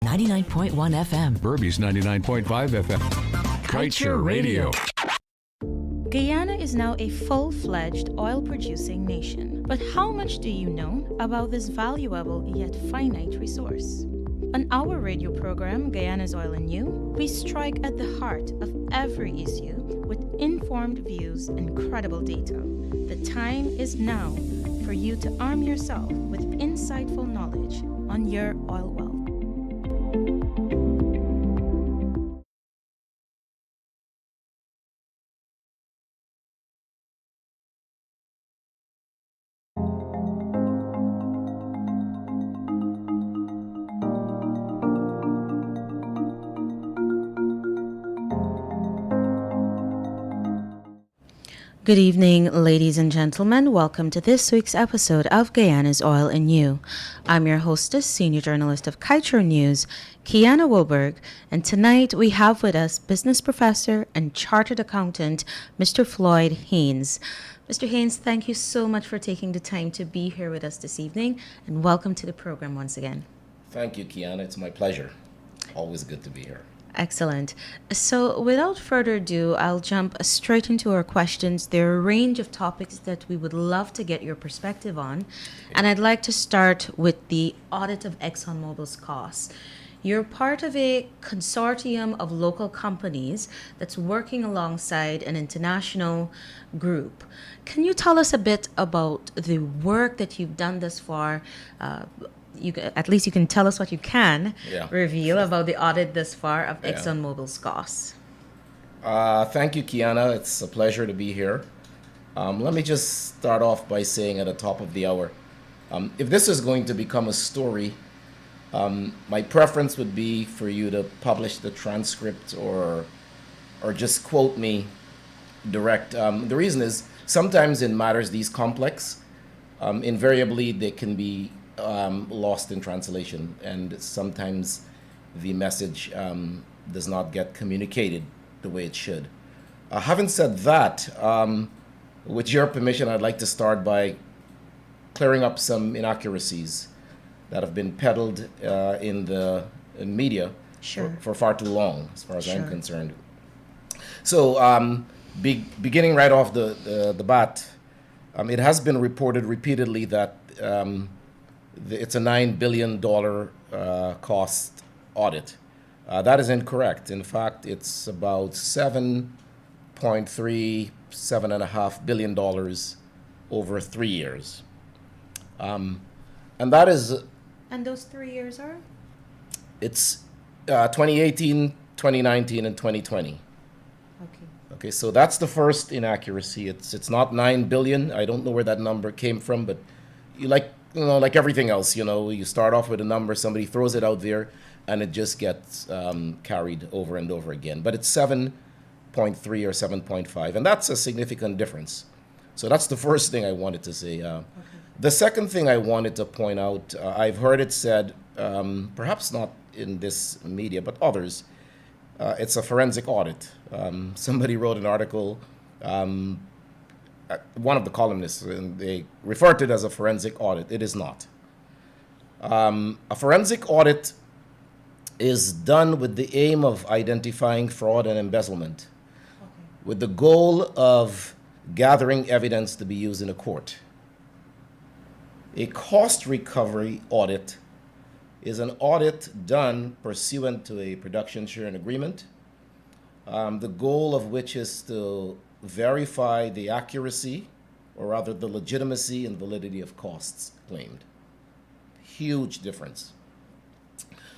99.1 FM. Burby's 99.5 FM. Kaieteur Radio. Guyana is now a full-fledged oil-producing nation. But how much do you know about this valuable yet finite resource? On our radio program, Guyana's Oil and You, we strike at the heart of every issue with informed views and credible data. The time is now for you to arm yourself with insightful knowledge on your oil wealth. Good evening, ladies and gentlemen. Welcome to this week's episode of Guyana's Oil and You. I'm your hostess, senior journalist of Kaieteur News, Kiana Wilburg, and tonight we have with us business professor and chartered accountant, Mr. Floyd Haynes. Mr. Haynes, thank you so much for taking the time to be here with us this evening, and welcome to the program once again. Thank you, Kiana. It's my pleasure. Always good to be here. Excellent. So without further ado, I'll jump straight into our questions. There are a range of topics that we would love to get your perspective on. And I'd like to start with the audit of ExxonMobil's costs. You're part of a consortium of local companies that's working alongside an international group. Can you tell us a bit about the work that you've done thus far? At least you can tell us what you can reveal about the audit thus far of ExxonMobil's costs. Thank you, Kiana. It's a pleasure to be here. Let me just start off by saying at the top of the hour, if this is going to become a story, my preference would be for you to publish the transcript or just quote me direct. The reason is sometimes in matters these complex, invariably they can be lost in translation, and sometimes the message does not get communicated the way it should. Having said that, with your permission, I'd like to start by clearing up some inaccuracies that have been peddled in the media for far too long, as far as I'm concerned. So, beginning right off the bat, it has been reported repeatedly that it's a $9 billion cost audit. That is incorrect. In fact, it's about $7.5 billion over 3 years. And that is... And those 3 years are? It's 2018, 2019, and 2020. Okay, so that's the first inaccuracy. It's not 9 billion. I don't know where that number came from, but like everything else, you start off with a number, somebody throws it out there, and it just gets carried over and over again. But it's 7.3 or 7.5, and that's a significant difference. So that's the first thing I wanted to say. The second thing I wanted to point out, I've heard it said, perhaps not in this media, but others, it's a forensic audit. Somebody wrote an article, one of the columnists, and they referred to it as a forensic audit. It is not. A forensic audit is done with the aim of identifying fraud and embezzlement, with the goal of gathering evidence to be used in a court. A cost recovery audit is an audit done pursuant to a production sharing agreement, the goal of which is to verify the accuracy, or rather the legitimacy and validity of costs claimed. Huge difference.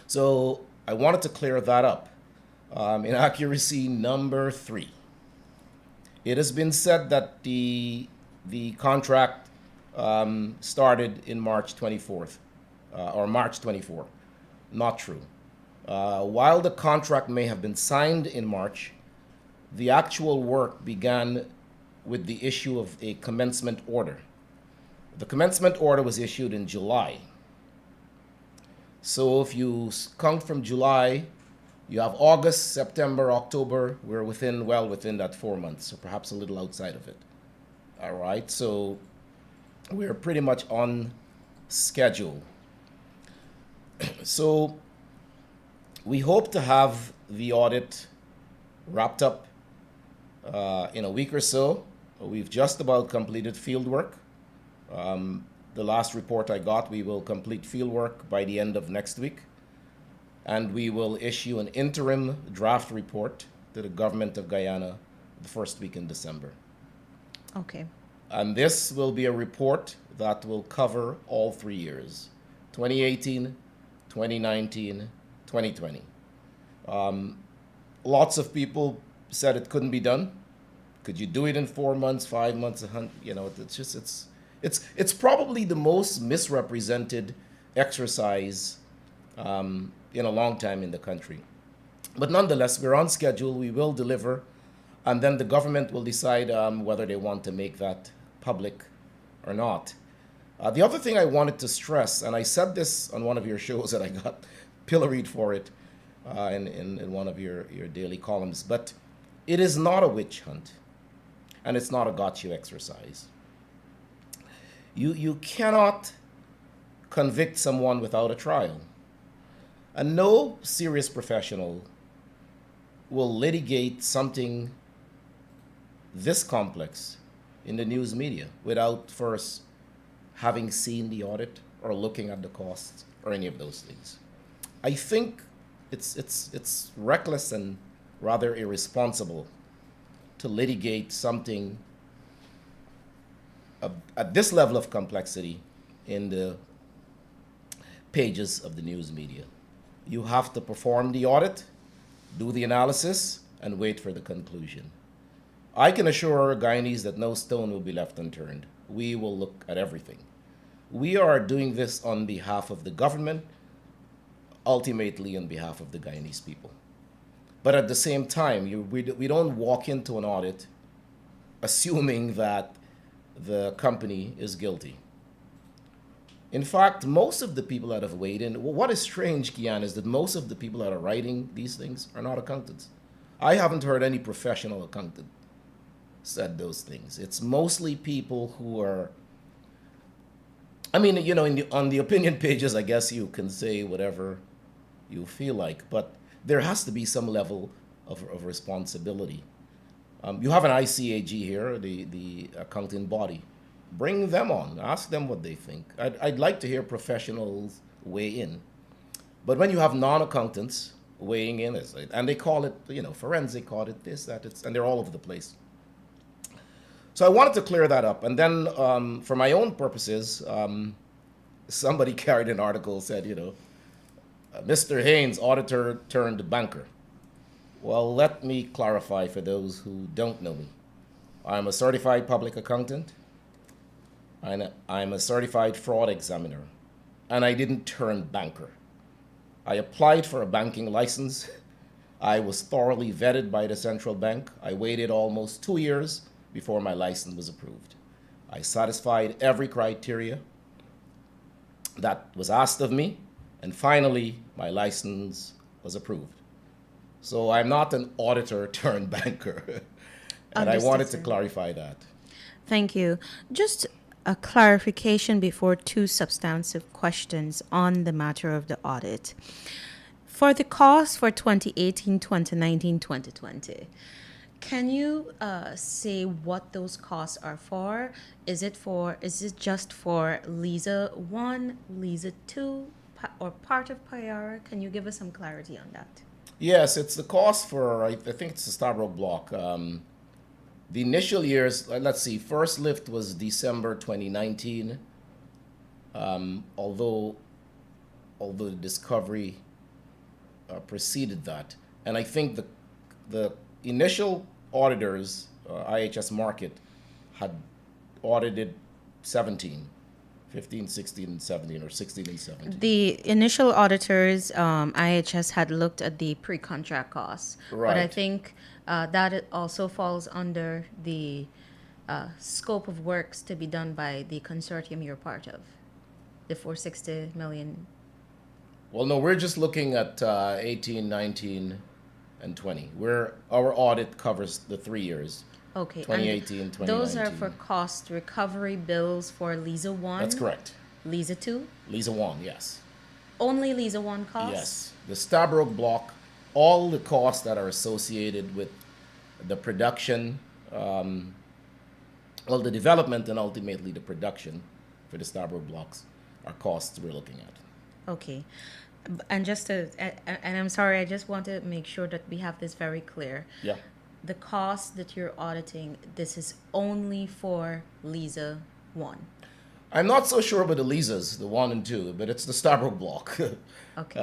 So I wanted to clear that up. Inaccuracy number 3. It has been said that the contract started in March 24th, or March 24. Not true. While the contract may have been signed in March, the actual work began with the issue of a commencement order. The commencement order was issued in July. So if you count from July, you have August, September, October. We're well within that 4 months, so perhaps a little outside of it. All right, so we're pretty much on schedule. So We hope to have the audit wrapped up in a week or so. We've just about completed field work. The last report I got, we will complete field work by the end of next week. And we will issue an interim draft report to the government of Guyana the first week in December. Okay. And this will be a report that will cover all 3 years, 2018, 2019, 2020. Lots of people said it couldn't be done. Could you do it in 4 months, 5 months, it's probably the most misrepresented exercise in a long time in the country. But nonetheless, we're on schedule. We will deliver, and then the government will decide whether they want to make that public or not. The other thing I wanted to stress, and I said this on one of your shows, and I got pilloried for it in one of your daily columns, but it is not a witch hunt, and it's not a got you exercise. You cannot convict someone without a trial. And no serious professional will litigate something this complex in the news media without first having seen the audit or looking at the costs or any of those things. I think it's reckless and rather irresponsible to litigate something at this level of complexity in the pages of the news media. You have to perform the audit, do the analysis, and wait for the conclusion. I can assure Guyanese that no stone will be left unturned. We will look at everything. We are doing this on behalf of the government, ultimately on behalf of the Guyanese people. But at the same time, we don't walk into an audit assuming that the company is guilty. In fact, most of the people that have weighed in, what is strange, Kiana, is that most of the people that are writing these things are not accountants. I haven't heard any professional accountant said those things. It's mostly people who are, I mean, you know, on the opinion pages, I guess you can say whatever you feel like, but there has to be some level of responsibility. You have an ICAG here, the accounting body. Bring them on. Ask them what they think. I'd like to hear professionals weigh in. But when you have non-accountants weighing in, and they call it, you know, forensic audit, this, that, and they're all over the place. So I wanted to clear that up. And then for my own purposes, somebody carried an article, said, you know, Mr. Haynes, auditor turned banker. Well, let me clarify for those who don't know me. I'm a certified public accountant. I'm a certified fraud examiner. And I didn't turn banker. I applied for a banking license. I was thoroughly vetted by the central bank. I waited almost 2 years before my license was approved. I satisfied every criteria that was asked of me. And finally, my license was approved. So I'm not an auditor turned banker. And I wanted to clarify that. Thank you. Just a clarification before two substantive questions on the matter of the audit. For the cost for 2018, 2019, 2020, can you say what those costs are for? Is it just for LISA 1, LISA 2, or part of Payara? Can you give us some clarity on that? Yes, it's the cost for, I think it's the Starbrook block. The initial years, let's see, first lift was December 2019, although the discovery preceded that. And I think the initial auditors, IHS Markit, had audited 15, 16, and 17, or 16 and 17. The initial auditors, IHS had looked at the pre-contract costs. Right. But I think that it also falls under the scope of works to be done by the consortium you're part of, the 460 million. Well, no, we're just looking at 18, 19, and 20. Our audit covers the 3 years. Okay. 2018, 2019. Those are for cost recovery bills for LISA 1? That's correct. LISA 2? LISA 1, yes. Only Lisa One costs? Yes, the Stabroek block, all the costs that are associated with the production, well, the development and ultimately the production for the Stabroek blocks are costs we're looking at. Okay. And just to, and I'm sorry, I just want to make sure that we have this very clear. Yeah. The cost that you're auditing, this is only for Lisa 1. I'm not so sure about the Lisas, the 1 and 2, but it's the Stabroek block. Okay.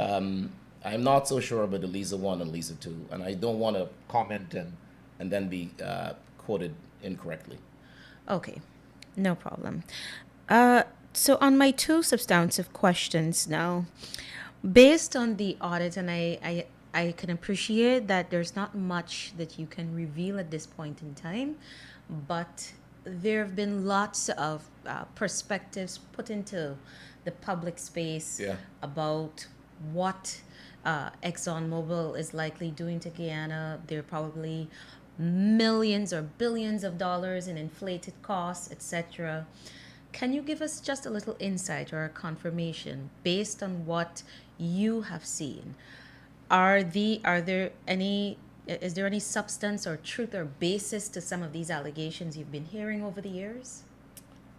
I'm not so sure about the Lisa 1 and Lisa 2, and I don't want to comment and then be quoted incorrectly. Okay, no problem. So on my two substantive questions now, based on the audit, and I can appreciate that there's not much that you can reveal at this point in time, but there have been lots of perspectives put into the public space Yeah. about what ExxonMobil is likely doing to Guyana. There are probably millions or billions of dollars in inflated costs, etc. Can you give us just a little insight or a confirmation based on what you have seen? Is there any substance or truth or basis to some of these allegations you've been hearing over the years?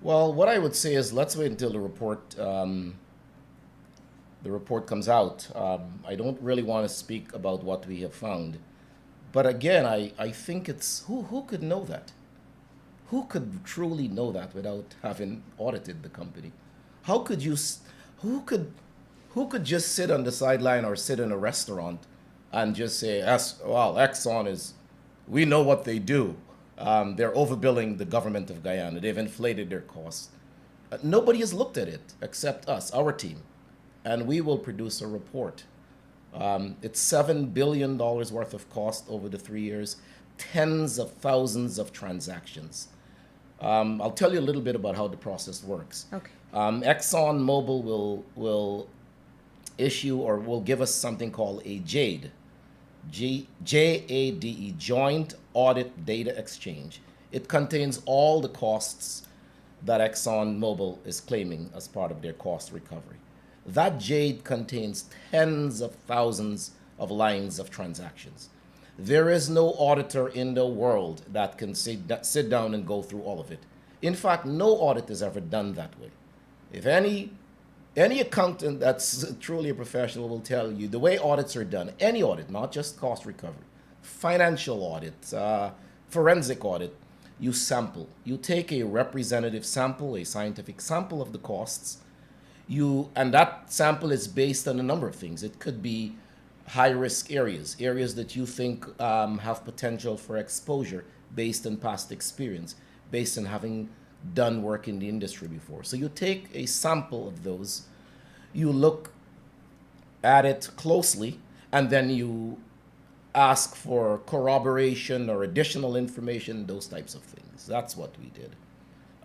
Well, what I would say is let's wait until the report comes out. I don't really want to speak about what we have found. But again, I think it's who could know that? Who could truly know that without having audited the company? How could you? Who could just sit on the sideline or sit in a restaurant and just say, "Well, Exxon is, we know what they do. They're overbilling the government of Guyana. They've inflated their costs." Nobody has looked at it except us, our team, and we will produce a report. It's $7 billion worth of cost over the 3 years, tens of thousands of transactions. I'll tell you a little bit about how the process works. Okay. ExxonMobil will issue or will give us something called a JADE, JADE, Joint Audit Data Exchange. It contains all the costs that ExxonMobil is claiming as part of their cost recovery. That JADE contains tens of thousands of lines of transactions. There is no auditor in the world that can sit down and go through all of it. In fact, no audit is ever done that way. If any accountant that's truly a professional will tell you the way audits are done, any audit, not just cost recovery, financial audit, forensic audit, you sample. You take a representative sample, a scientific sample of the costs, and that sample is based on a number of things. It could be high-risk areas that you think have potential for exposure based on past experience, based on having done work in the industry before. So you take a sample of those, you look at it closely, and then you ask for corroboration or additional information, those types of things. That's what we did.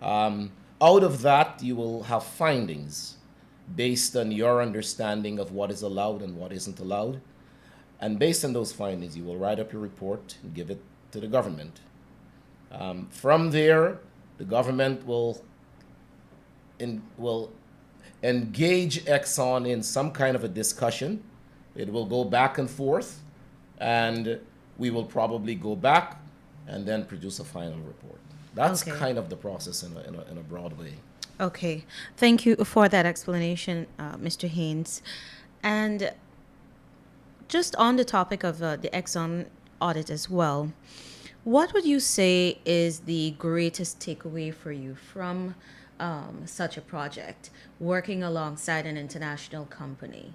Out of that, you will have findings based on your understanding of what is allowed and what isn't allowed. And based on those findings, you will write up your report and give it to the government. From there, the government will engage Exxon in some kind of a discussion. It will go back and forth, and we will probably go back and then produce a final report. That's Okay. kind of the process in a broad way. Okay, thank you for that explanation, Mr. Haynes. And just on the topic of the Exxon audit as well, what would you say is the greatest takeaway for you from such a project, working alongside an international company?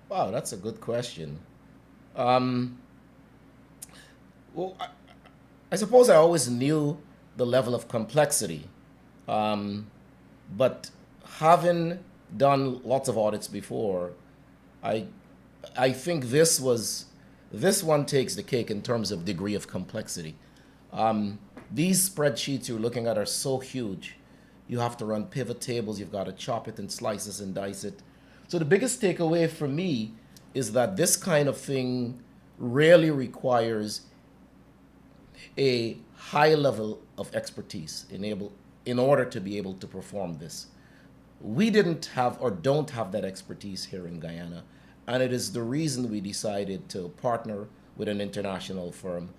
Wow, that's a good question. Well, I suppose I always knew the level of complexity, but having done lots of audits before, I think this one takes the cake in terms of degree of complexity. These spreadsheets you're looking at are so huge. You have to run pivot tables. You've got to chop it in slices and dice it. So the biggest takeaway for me is that this kind of thing really requires a high level of expertise in order to be able to perform this. We didn't have or don't have that expertise here in Guyana, and it is the reason we decided to partner with an international firm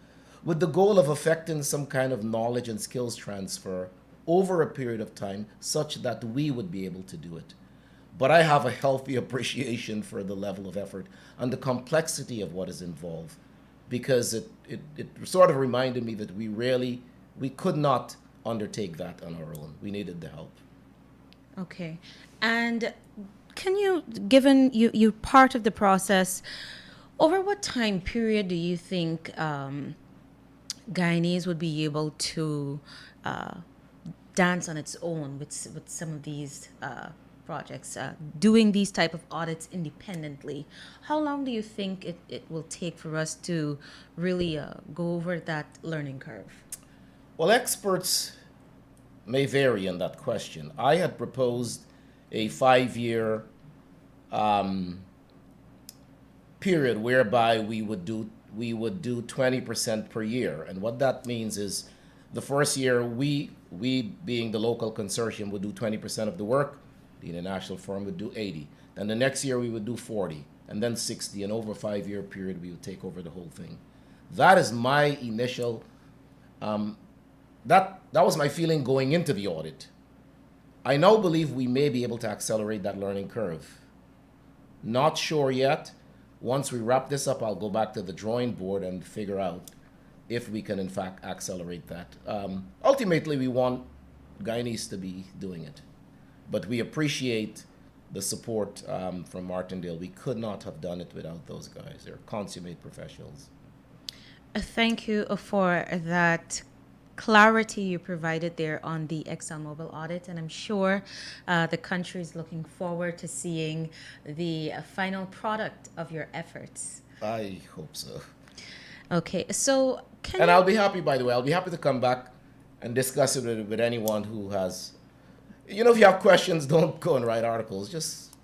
with the goal of effecting some kind of knowledge and skills transfer over a period of time such that we would be able to do it. But I have a healthy appreciation for the level of effort and the complexity of what is involved, because it sort of reminded me that we could not undertake that on our own. We needed the help. Okay. And can you, given you're part of the process, over what time period do you think Guyanese would be able to dance on its own with some of these projects, doing these type of audits independently? How long do you think it will take for us to really go over that learning curve? Well, experts may vary on that question. I had proposed a 5-year period whereby we would do 20% per year, and what that means is the first year we being the local consortium would do 20% of the work, the international firm would do 80, then the next year we would do 40, and then 60, and over a 5-year period we would take over the whole thing. That is my initial that was my feeling going into the audit. I now believe we may be able to accelerate that learning curve. Not sure yet. Once we wrap this up, I'll go back to the drawing board and figure out if we can in fact accelerate that. Ultimately, we want Guyanese to be doing it, but we appreciate the support from Martindale. We could not have done it without those guys. They're consummate professionals. Thank you for that clarity you provided there on the ExxonMobil audit, and I'm sure the country is looking forward to seeing the final product of your efforts. I hope so. Okay, so I'll be happy, by the way, I'll be happy to come back and discuss it with anyone who has, if you have questions, don't go and write articles. Just,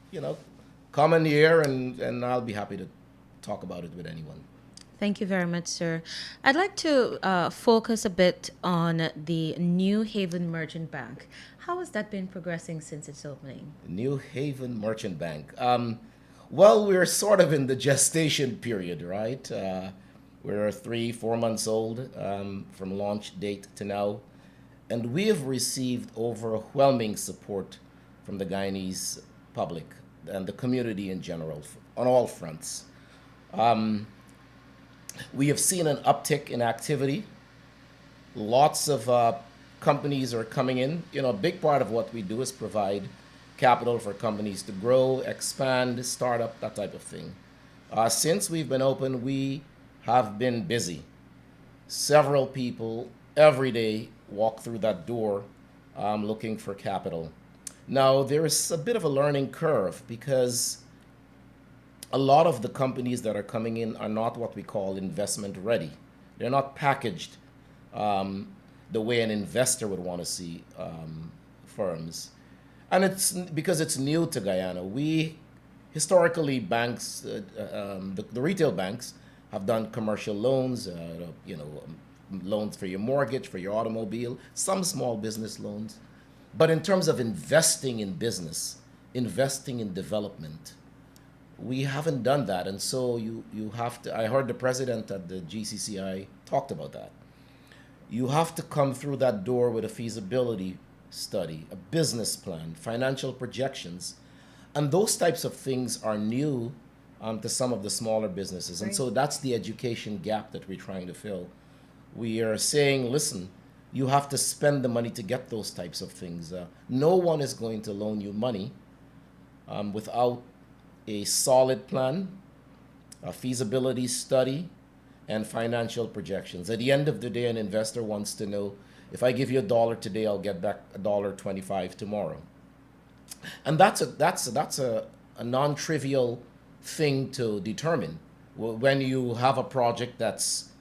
come in here and I'll be happy to talk about it with anyone. Thank you very much, sir. I'd like to focus a bit on the New Haven Merchant Bank. How has that been progressing since its opening? New Haven Merchant Bank. Well, we're sort of in the gestation period, right? We're 3-4 months old from launch date to now. And we have received overwhelming support from the Guyanese public and the community in general on all fronts. We have seen an uptick in activity. Lots of companies are coming in. A big part of what we do is provide capital for companies to grow, expand, start up, that type of thing. Since we've been open, we have been busy. Several people every day walk through that door looking for capital. Now, there is a bit of a learning curve because a lot of the companies that are coming in are not what we call investment ready. They're not packaged the way an investor would want to see firms. And it's because it's new to Guyana. Historically, banks, the retail banks have done commercial loans, loans for your mortgage, for your automobile, some small business loans. But in terms of investing in business, investing in development, we haven't done that, and so you have to. I heard the president at the GCCI talked about that. You have to come through that door with a feasibility study, a business plan, financial projections, and those types of things are new to some of the smaller businesses, and so that's the education gap that we're trying to fill. We are saying, listen, you have to spend the money to get those types of things. No one is going to loan you money without a solid plan, a feasibility study, and financial projections. At the end of the day, an investor wants to know, if I give you $1 today, I'll get back $1.25 tomorrow. And that's a non-trivial thing to determine. When you have a project that's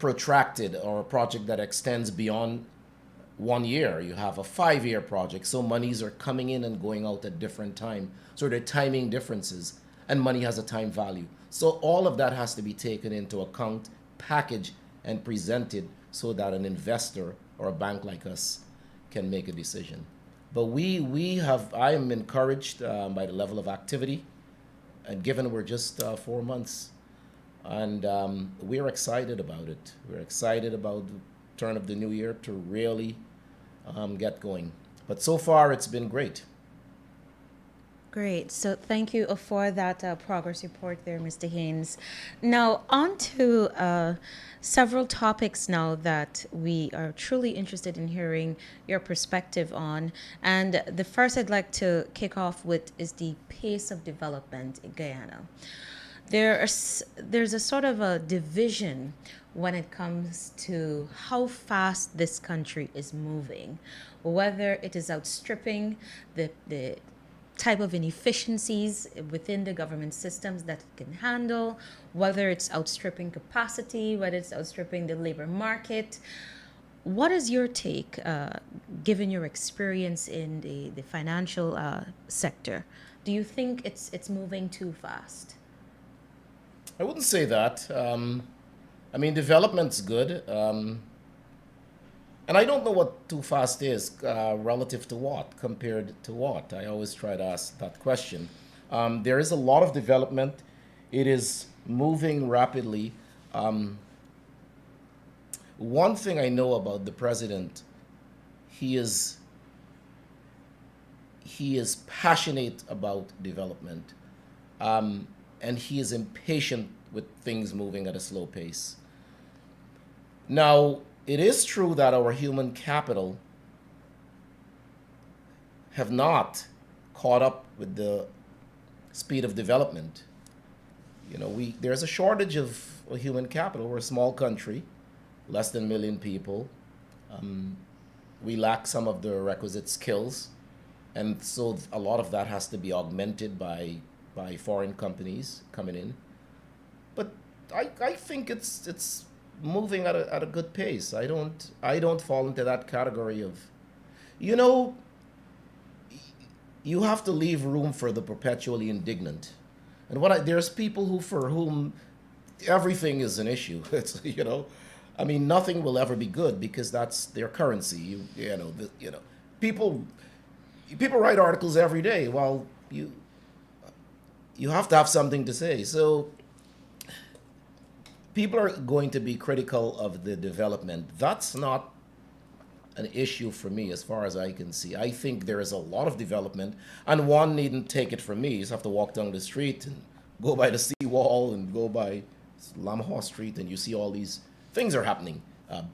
protracted or a project that extends beyond 1 year, you have a 5-year project, so monies are coming in and going out at different time. So there are timing differences, and money has a time value. So all of that has to be taken into account, packaged, and presented so that an investor or a bank like us can make a decision. But I am encouraged by the level of activity, and given we're just 4 months, and we're excited about it. We're excited about the turn of the new year to really get going. But so far, it's been great. Great. So thank you for that progress report there, Mr. Haynes. Now, on to several topics now that we are truly interested in hearing your perspective on. And the first I'd like to kick off with is the pace of development in Guyana. There's a sort of a division when it comes to how fast this country is moving, whether it is outstripping the type of inefficiencies within the government systems that it can handle, whether it's outstripping capacity, whether it's outstripping the labor market. What is your take, given your experience in the financial sector? Do you think it's moving too fast? I wouldn't say that. I mean, development's good. And I don't know what too fast is relative to what, compared to what. I always try to ask that question. There is a lot of development. It is moving rapidly. One thing I know about the president, he is passionate about development, and he is impatient with things moving at a slow pace. Now, it is true that our human capital have not caught up with the speed of development. You know, there's a shortage of human capital. We're a small country, less than a million people. We lack some of the requisite skills, and so a lot of that has to be augmented by foreign companies coming in. But I think it's moving at a good pace. I don't fall into that category of, you have to leave room for the perpetually indignant. And there's people for whom everything is an issue. It's, I mean, nothing will ever be good because that's their currency. People write articles every day. Well, you have to have something to say. So people are going to be critical of the development. That's not an issue for me as far as I can see. I think there is a lot of development, and one needn't take it from me. You just have to walk down the street and go by the seawall and go by Lamhaw Street, and you see all these things are happening.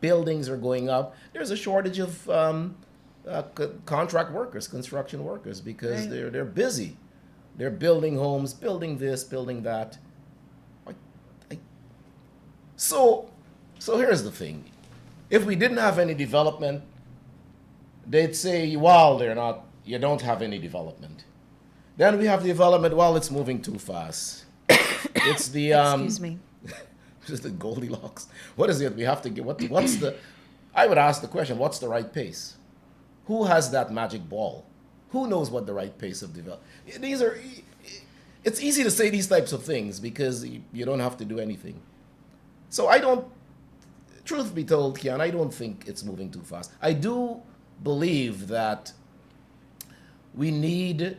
Buildings are going up. There's a shortage of contract workers, construction workers, because Right. they're busy. They're building homes, building this, building that. So here's the thing. If we didn't have any development, they'd say, well, you don't have any development. Then we have development, well, it's moving too fast. It's the Excuse me. just the Goldilocks. What is it? We have to get what's the I would ask the question, what's the right pace? Who has that magic ball? Who knows what the right pace of development? It's easy to say these types of things because you don't have to do anything. So truth be told, Kiana, I don't think it's moving too fast. I do believe that we need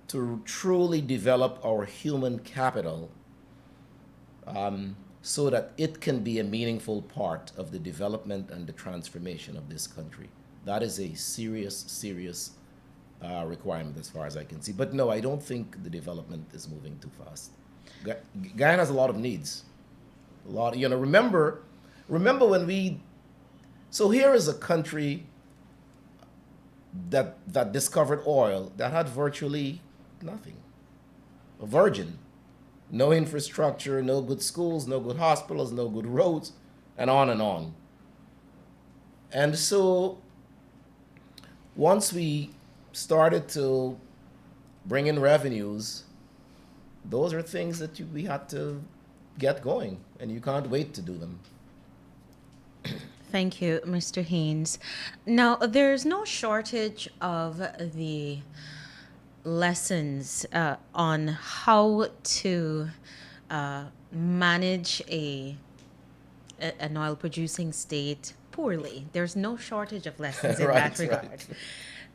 to truly develop our human capital so that it can be a meaningful part of the development and the transformation of this country. That is a serious requirement as far as I can see. But no, I don't think the development is moving too fast. Guyana has a lot of needs. Remember when so here is a country that discovered oil that had virtually nothing. A virgin. No infrastructure, no good schools, no good hospitals, no good roads, and on and on. And so once we started to bring in revenues, those are things that we had to get going, and you can't wait to do them. Thank you, Mr. Haynes. Now, there's no shortage of the lessons on how to manage an oil-producing state poorly. There's no shortage of lessons in that regard.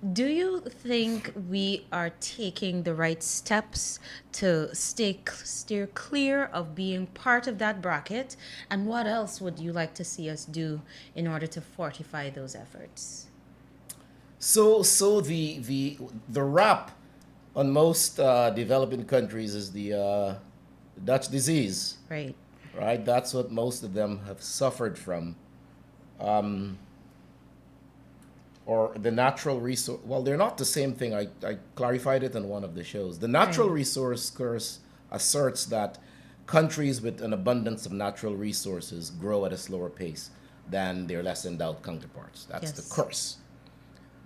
Do you think we are taking the right steps to steer clear of being part of that bracket? And what else would you like to see us do in order to fortify those efforts? So the rap on most developing countries is the Dutch disease, Right. right? That's what most of them have suffered from. Or the natural resource. Well, they're not the same thing. I clarified it in one of the shows. The natural Right. resource curse asserts that countries with an abundance of natural resources grow at a slower pace than their less endowed counterparts. That's the Yes. curse.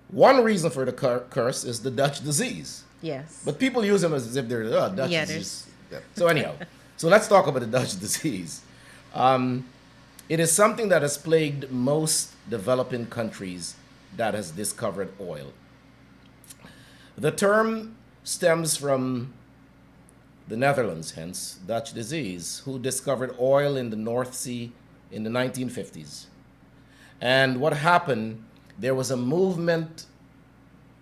One reason for the curse is the Dutch disease. Yes. But people use them as if they're Dutch Yeah, disease. Yeah. So anyhow, so let's talk about the Dutch disease. It is something that has plagued most developing countries that has discovered oil. The term stems from the Netherlands, hence Dutch disease, who discovered oil in the North Sea in the 1950s. And what happened, there was a movement,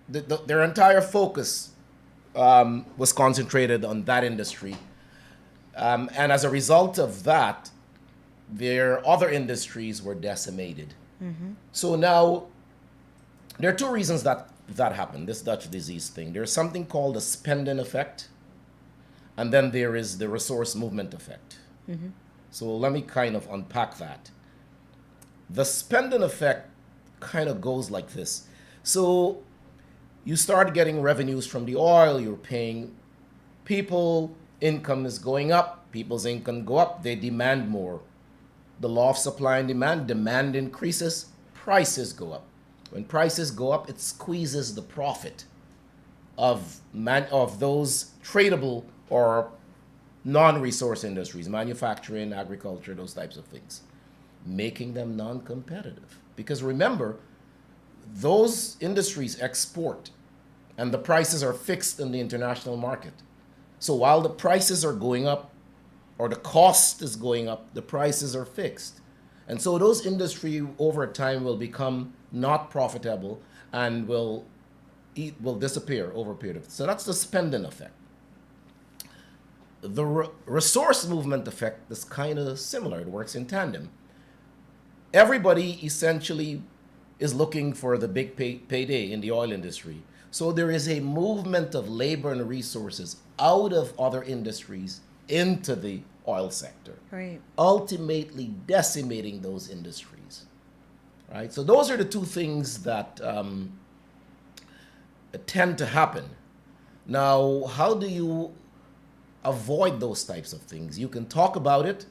their entire focus was concentrated on that industry. And as a result of that, their other industries were decimated. So now, there are two reasons that happened, this Dutch disease thing. There's something called a spending effect, and then there is the resource movement effect. So let me kind of unpack that. The spending effect kind of goes like this. So you start getting revenues from the oil, you're paying people, income is going up, people's income go up, they demand more. The law of supply and demand increases, prices go up. When prices go up, it squeezes the profit of those tradable or non-resource industries, manufacturing, agriculture, those types of things, making them non-competitive. Because remember, those industries export, and the prices are fixed in the international market. So while the prices are going up, or the cost is going up, the prices are fixed. And so those industry over time will become not profitable and will disappear over a period of time. So that's the spending effect. The resource movement effect is kind of similar. It works in tandem. Everybody essentially is looking for the big payday in the oil industry. So there is a movement of labor and resources out of other industries into the oil sector, Right. ultimately decimating those industries. Right? So those are the two things that tend to happen. Now, how do you avoid those types of things? You can talk about it,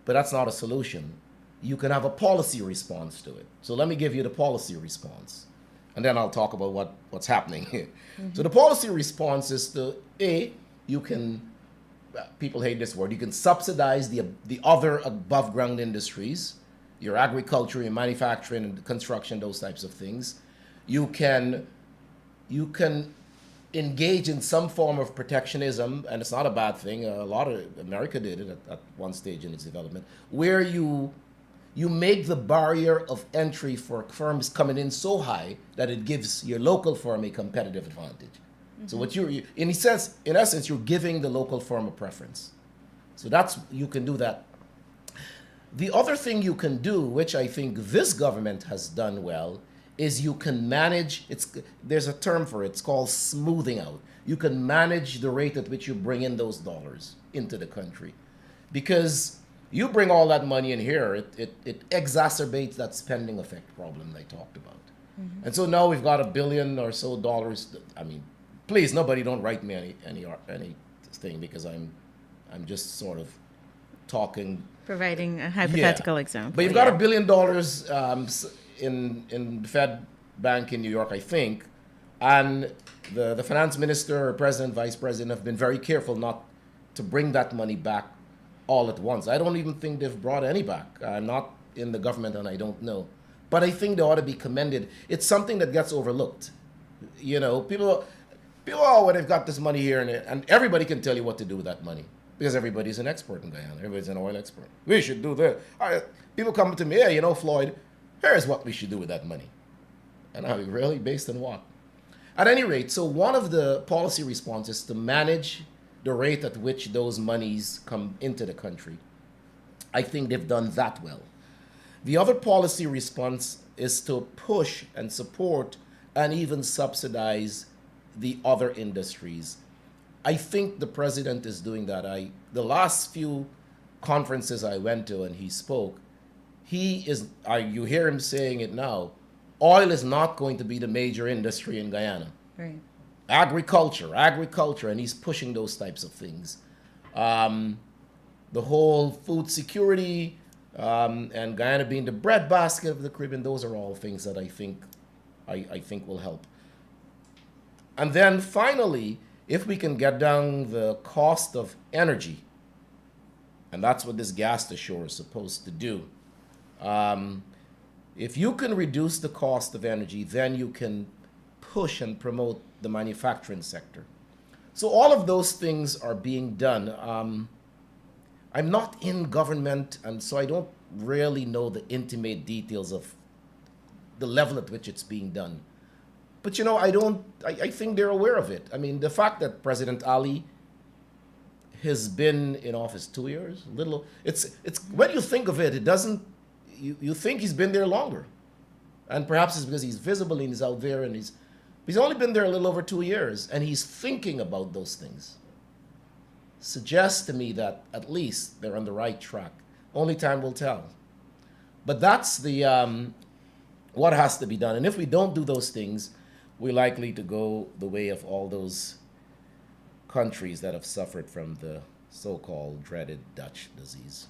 but that's not a solution. You can have a policy response to it. So let me give you the policy response, and then I'll talk about what's happening here. So the policy response is to, you can, people hate this word, you can subsidize the other above ground industries, your agriculture, your manufacturing and construction, those types of things. You can engage in some form of protectionism, and it's not a bad thing. A lot of America did it at one stage in its development, where you make the barrier of entry for firms coming in so high that it gives your local firm a competitive advantage. So what in essence, you're giving the local firm a preference. So you can do that. The other thing you can do, which I think this government has done well, is you can manage, there's a term for it, it's called smoothing out. You can manage the rate at which you bring in those dollars into the country. Because you bring all that money in here, it exacerbates that spending effect problem I talked about. And so now we've got $1 billion or so dollars. I mean, please, nobody don't write me anything, because I'm just sort of talking. Providing a hypothetical example. But you've got $1 billion in the Fed Bank in New York, I think, and the finance minister, president, vice president have been very careful not to bring that money back all at once. I don't even think they've brought any back. I'm not in the government and I don't know. But I think they ought to be commended. It's something that gets overlooked. You know, people, when they've got this money here, and everybody can tell you what to do with that money, because everybody's an expert in Guyana. Everybody's an oil expert. We should do this. People come to me, Floyd, here's what we should do with that money. And I'm really, based on what? At any rate, so one of the policy responses is to manage the rate at which those monies come into the country. I think they've done that well. The other policy response is to push and support and even subsidize the other industries. I think the president is doing that. The last few conferences I went to and he spoke, you hear him saying it now, oil is not going to be the major industry in Guyana. Right. Agriculture, and he's pushing those types of things. The whole food security and Guyana being the breadbasket of the Caribbean, those are all things that I think will help. And then finally, if we can get down the cost of energy, and that's what this gas to shore is supposed to do. If you can reduce the cost of energy, then you can push and promote the manufacturing sector. So all of those things are being done. I'm not in government, and so I don't really know the intimate details of the level at which it's being done. But I think they're aware of it. I mean, the fact that President Ali has been in office 2 years, it's when you think of it, it doesn't, you think he's been there longer. And perhaps it's because he's visible and he's out there and he's only been there a little over 2 years and he's thinking about those things. Suggests to me that at least they're on the right track. Only time will tell. But that's what has to be done. And if we don't do those things, we're likely to go the way of all those countries that have suffered from the so-called dreaded Dutch disease.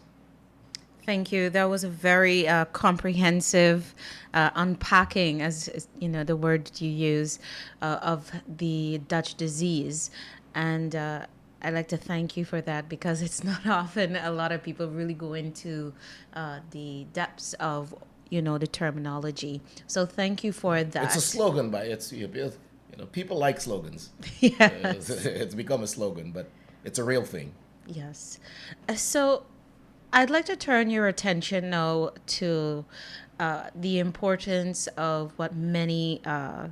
Thank you. That was a very comprehensive unpacking, as you know, the word you use, of the Dutch disease. And I'd like to thank you for that, because it's not often a lot of people really go into the depths of, the terminology. So thank you for that. It's a slogan, people like slogans. Yes. It's become a slogan, but it's a real thing. Yes. So I'd like to turn your attention now to the importance of what many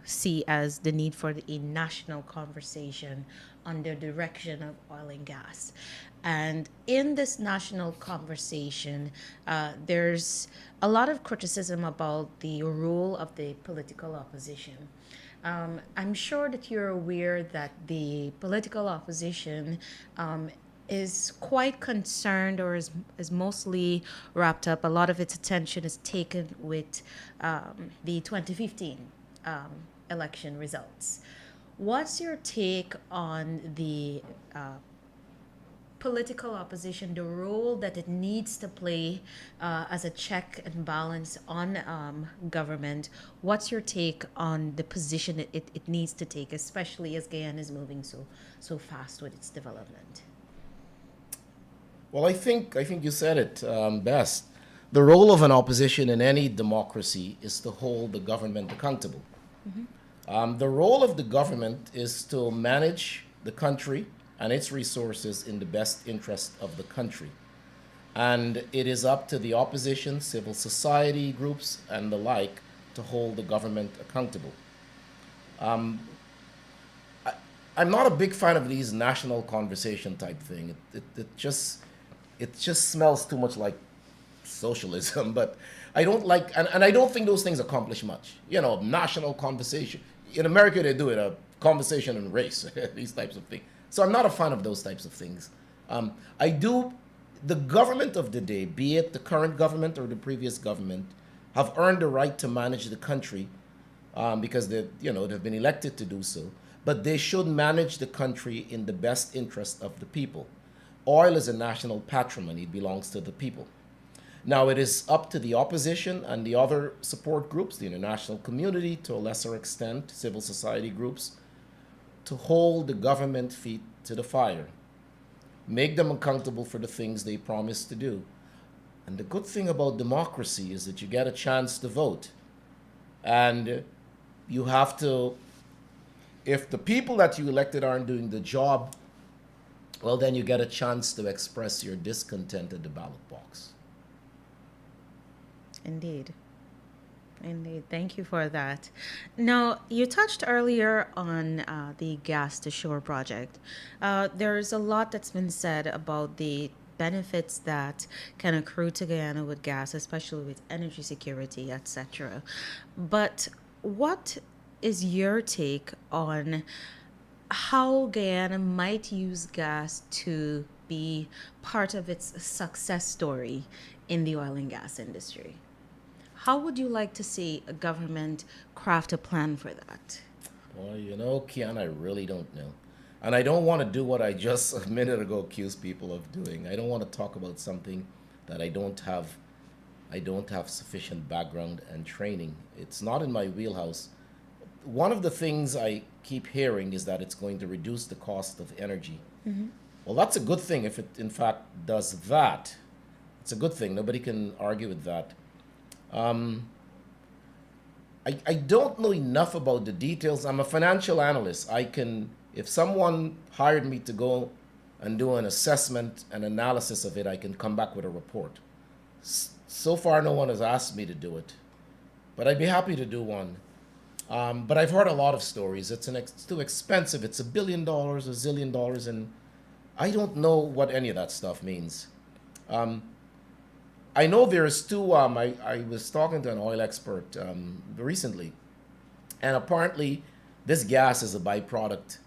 see as the need for a national conversation on the direction of oil and gas. And in this national conversation, there's a lot of criticism about the role of the political opposition. I'm sure that you're aware that the political opposition is quite concerned, or is mostly wrapped up. A lot of its attention is taken with the 2015 election results. What's your take on the political opposition, the role that it needs to play as a check and balance on government? What's your take on the position it needs to take, especially as Guyana is moving so fast with its development? Well, I think you said it best. The role of an opposition in any democracy is to hold the government accountable. Mm-hmm. The role of the government is to manage the country and its resources in the best interest of the country. And it is up to the opposition, civil society groups, and the like to hold the government accountable. I'm not a big fan of these national conversation type thing. It just smells too much like socialism, but I don't like, and I don't think those things accomplish much. National conversation. In America, they do it, a conversation on race, these types of things. So I'm not a fan of those types of things. The government of the day, be it the current government or the previous government, have earned the right to manage the country because they've been elected to do so. But they should manage the country in the best interest of the people. Oil is a national patrimony. It belongs to the people. Now, it is up to the opposition and the other support groups, the international community, to a lesser extent, civil society groups, to hold the government feet to the fire. Make them accountable for the things they promise to do. And the good thing about democracy is that you get a chance to vote. And you have to, if the people that you elected aren't doing the job, well, then you get a chance to express your discontent at the ballot box. Indeed. Indeed. Thank you for that. Now, you touched earlier on the gas to shore project. There's a lot that's been said about the benefits that can accrue to Guyana with gas, especially with energy security, etc. But what is your take on how Guyana might use gas to be part of its success story in the oil and gas industry? How would you like to see a government craft a plan for that? Well, Kiana, I really don't know. And I don't want to do what I just a minute ago accused people of doing. I don't want to talk about something that I don't have sufficient background and training. It's not in my wheelhouse. One of the things I keep hearing is that it's going to reduce the cost of energy. Well, that's a good thing if it in fact does that. It's a good thing. Nobody can argue with that. I don't know enough about the details. I'm a financial analyst. If someone hired me to go and do an assessment and analysis of it, I can come back with a report. So far, no one has asked me to do it, but I'd be happy to do one. But I've heard a lot of stories. It's too expensive. It's $1 billion, a zillion dollars, and I don't know what any of that stuff means. I know there's two. I was talking to an oil expert recently, and apparently, this gas is a byproduct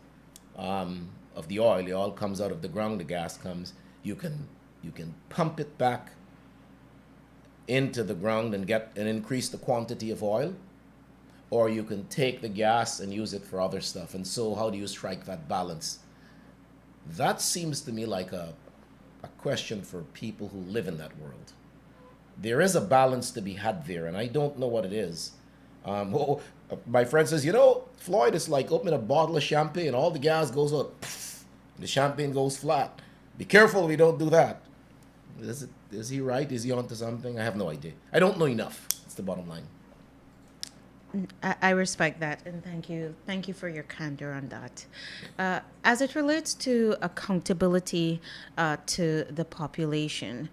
of the oil. The oil comes out of the ground. The gas comes. You can pump it back into the ground and increase the quantity of oil, or you can take the gas and use it for other stuff. And so, how do you strike that balance? That seems to me like a question for people who live in that world. There is a balance to be had there, and I don't know what it is. My friend says, Floyd, it's like opening a bottle of champagne. All the gas goes up, poof, the champagne goes flat. Be careful we don't do that. Is he right? Is he onto something? I have no idea. I don't know enough. That's the bottom line. I respect that, and thank you. Thank you for your candor on that. As it relates to accountability to the population,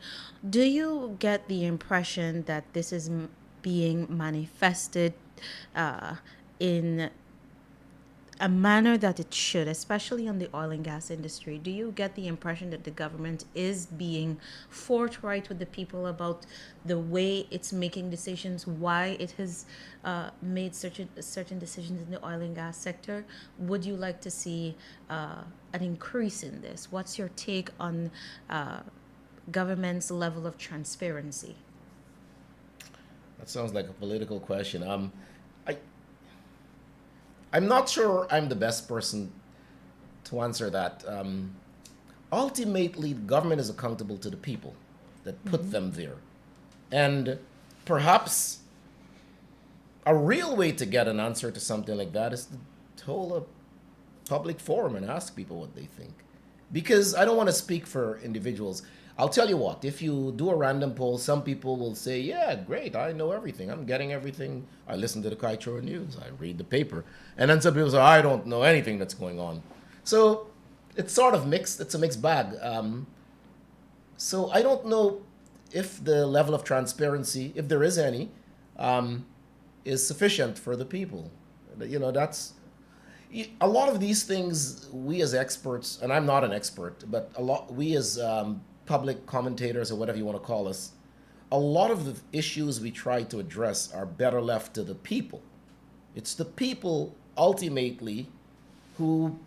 do you get the impression that this is being manifested in a manner that it should, especially on the oil and gas industry? Do you get the impression that the government is being forthright with the people about the way it's making decisions, why it has made certain decisions in the oil and gas sector? Would you like to see an increase in this? What's your take on government's level of transparency? That sounds like a political question. I'm not sure I'm the best person to answer that. Ultimately, the government is accountable to the people that put them there. And perhaps a real way to get an answer to something like that is to hold a public forum and ask people what they think. Because I don't want to speak for individuals. I'll tell you what, if you do a random poll, some people will say, yeah, great, I know everything. I'm getting everything. I listen to the Kaieteur news. I read the paper. And then some people say, I don't know anything that's going on. So it's sort of mixed. It's a mixed bag. So I don't know if the level of transparency, if there is any, is sufficient for the people. That's a lot of these things. We as experts, and I'm not an expert, but we as public commentators or whatever you want to call us, a lot of the issues we try to address are better left to the people. It's the people ultimately who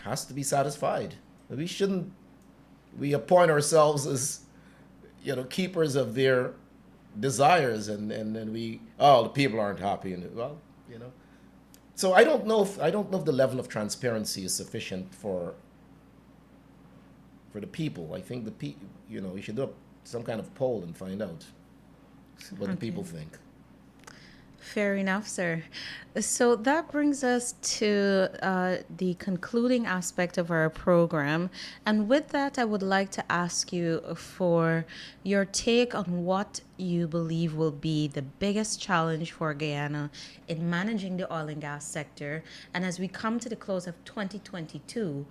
has to be satisfied. We appoint ourselves as keepers of their desires, and then the people aren't happy, and so I don't know if the level of transparency is sufficient for the people. I think we should do some kind of poll and find out what the people think. Fair enough, sir. So that brings us to the concluding aspect of our program. And with that, I would like to ask you for your take on what you believe will be the biggest challenge for Guyana in managing the oil and gas sector. And as we come to the close of 2022,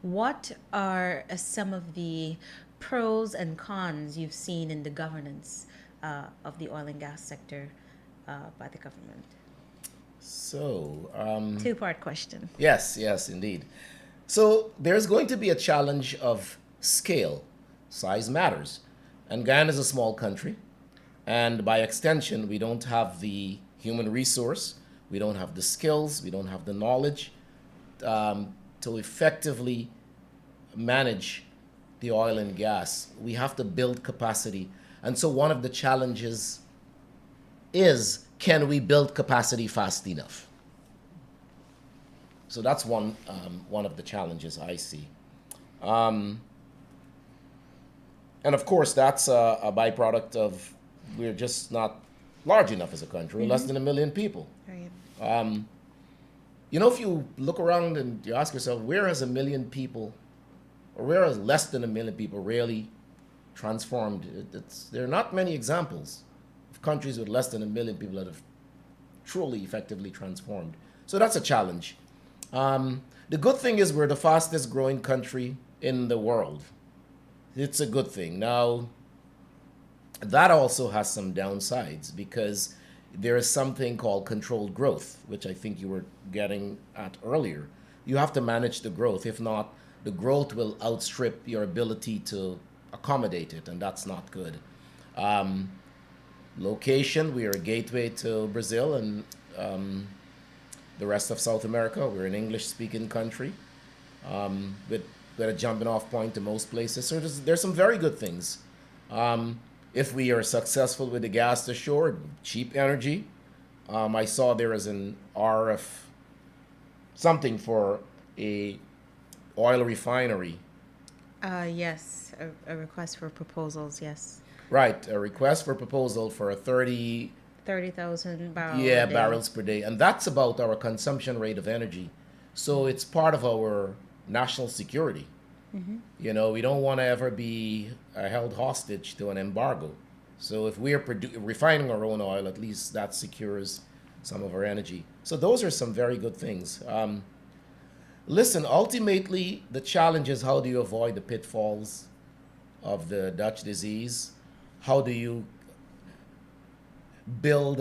what are some of the pros and cons you've seen in the governance of the oil and gas sector by the government? So, Two-part question. yes, indeed. So there's going to be a challenge of scale. Size matters. And Guyana is a small country. And by extension, we don't have the human resource, we don't have the skills, we don't have the knowledge to effectively manage the oil and gas. We have to build capacity. And so one of the challenges is, can we build capacity fast enough? So that's one of the challenges I see. And of course, that's a byproduct of we're just not large enough as a country. We're less than 1 million people. Right. You know, if you look around and you ask yourself, where has 1 million people, or where has less than 1 million people really transformed? There are not many examples of countries with less than 1 million people that have truly effectively transformed. So that's a challenge. The good thing is we're the fastest growing country in the world. It's a good thing. Now, that also has some downsides because there is something called controlled growth, which I think you were getting at earlier. You have to manage the growth. If not, the growth will outstrip your ability to accommodate it, and that's not good. Location, we are a gateway to Brazil and the rest of South America. We're an English-speaking country with a jumping-off point to most places. So there's some very good things. If we are successful with the gas to shore, cheap energy. I saw there is an RF, something for a oil refinery. Yes, a request for proposals, yes. Right, a request for proposal for a 30,000 barrels a day. barrels per day. And that's about our consumption rate of energy. So it's part of our national security. You know, we don't want to ever be held hostage to an embargo. So if we're refining our own oil, at least that secures some of our energy. So those are some very good things. Listen, ultimately, the challenge is how do you avoid the pitfalls of the Dutch disease? How do you build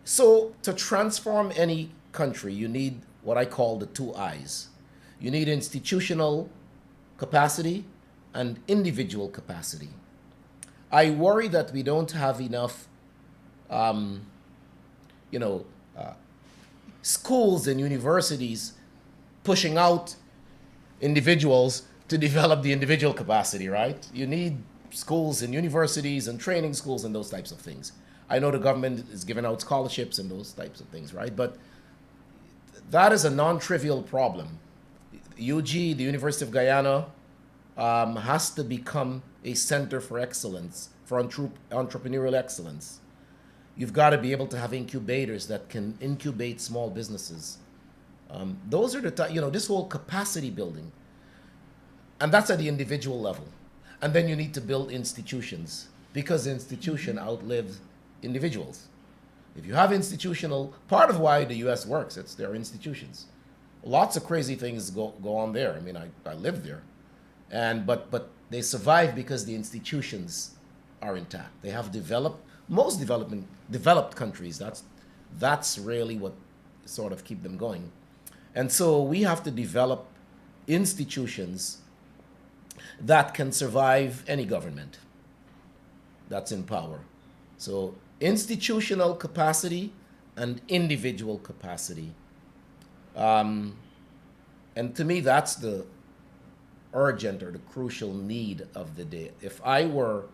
so to transform any country, you need what I call the 2 I's. You need institutional capacity and individual capacity. I worry that we don't have enough, schools and universities pushing out individuals to develop the individual capacity, right? You need schools and universities and training schools and those types of things. I know the government is giving out scholarships and those types of things, right? But that is a non-trivial problem. UG, the University of Guyana, has to become a center for excellence, for entrepreneurial excellence. You've got to be able to have incubators that can incubate small businesses. Those are this whole capacity building. And that's at the individual level. And then you need to build institutions because the institution outlives individuals. If you have part of why the U.S. works, it's their institutions. Lots of crazy things go on there. I mean, I live there. But they survive because the institutions are intact. They have most developed countries, that's really what sort of keep them going. And so we have to develop institutions that can survive any government that's in power. So institutional capacity and individual capacity. And to me, that's the urgent or the crucial need of the day. If I were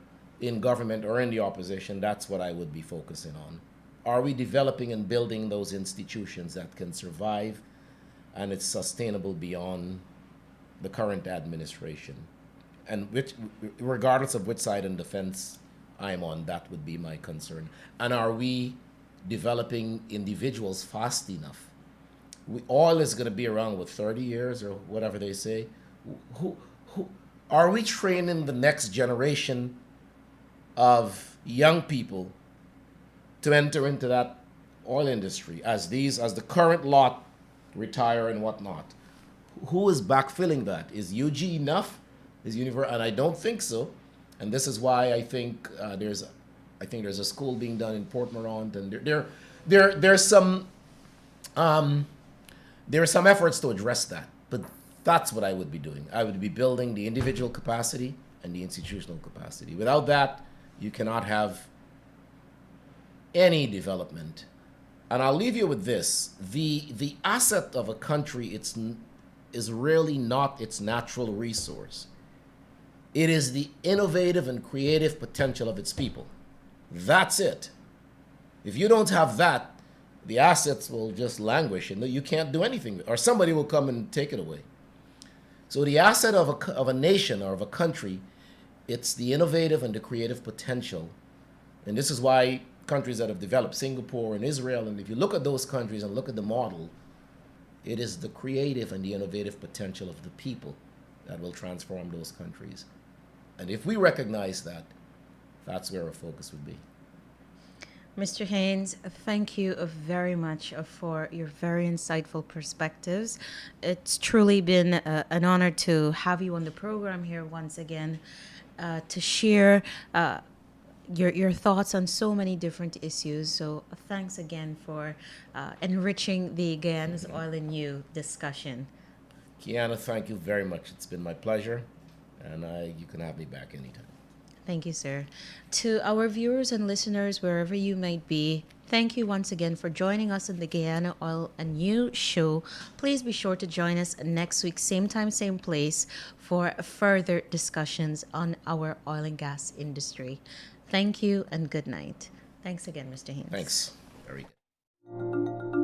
in government or in the opposition, that's what I would be focusing on. Are we developing and building those institutions that can survive and it's sustainable beyond the current administration? And regardless of which side in the fence I'm on, that would be my concern. And are we developing individuals fast enough? Oil is going to be around with 30 years or whatever they say. Who are we training the next generation of young people to enter into that oil industry as the current lot retire and whatnot? Who is backfilling that? Is UG enough? And I don't think so. And this is why I think there's I think there's a school being done in Port Morant, and there's some there are some efforts to address that. But that's what I would be doing. I would be building the individual capacity and the institutional capacity. Without that, you cannot have any development. And I'll leave you with this: the asset of a country is really not its natural resource. It is the innovative and creative potential of its people. That's it. If you don't have that, the assets will just languish and you can't do anything, or somebody will come and take it away. So the asset of a nation or of a country, it's the innovative and the creative potential. And this is why countries that have developed, Singapore and Israel, and if you look at those countries and look at the model, it is the creative and the innovative potential of the people that will transform those countries. And if we recognize that, that's where our focus would be. Mr. Haynes, thank you very much for your very insightful perspectives. It's truly been an honor to have you on the program here once again, to share your thoughts on so many different issues. So thanks again for enriching the Guyana's Oil and You discussion. Kiana, thank you very much. It's been my pleasure, and you can have me back anytime. Thank you, sir. To our viewers and listeners, wherever you might be, thank you once again for joining us in the Guyana Oil and You show. Please be sure to join us next week, same time, same place, for further discussions on our oil and gas industry. Thank you and good night. Thanks again, Mr. Haynes. Thanks. Very good.